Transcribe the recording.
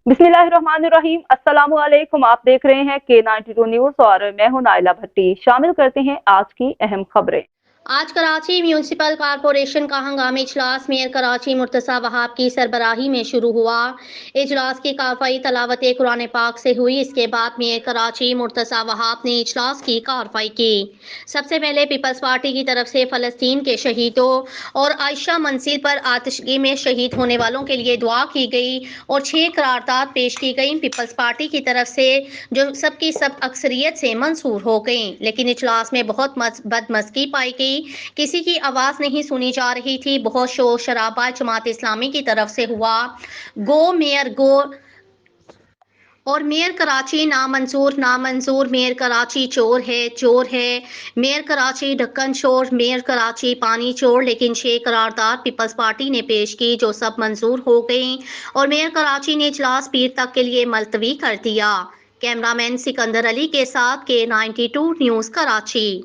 बिस्मिल्लाहिर्रहमानिर्रहीम। अस्सलामु अलैकुम। आप देख रहे हैं K92 न्यूज़ और मैं हूं नाइला भट्टी। शामिल करते हैं आज की अहम खबरें। आज कराची म्यूनिसिपल कॉरपोरेशन का हंगामी इजलास मेयर कराची मुर्तज़ा वहाब की सरबराही में शुरू हुआ। इजलास की कार्रवाई तलावत कुरान पाक से हुई। इसके बाद मेयर कराची मुर्तज़ा वहाब ने इजलास की कार्रवाई की। सबसे पहले पीपल्स पार्टी की तरफ से फ़लस्तीन के शहीदों और आयशा मंजिल पर आतिशगी में शहीद होने वालों के लिए दुआ की गई और 6 करारदाद पेश की गई। पीपल्स पार्टी की तरफ से जो सबकी सब अक्सरियत से मंजूर हो गई, लेकिन इजलास में बहुत बदमज़गी पाई गई। किसी की आवाज नहीं सुनी जा रही थी। बहुत शोर शराबा जमात इस्लामी की तरफ से हुआ। गो मेयर गो और मेयर कराची नामंजूर नामंजूर, मेयर कराची चोर है, मेयर कराची ढक्कन चोर, मेयर कराची पानी चोर। लेकिन 6 करारदाद पीपल्स पार्टी ने पेश की जो सब मंजूर हो गई और मेयर कराची ने इजलास पीर तक के लिए मुलतवी कर दिया। कैमरामैन सिकंदर अली के साथ K92 न्यूज़ कराची।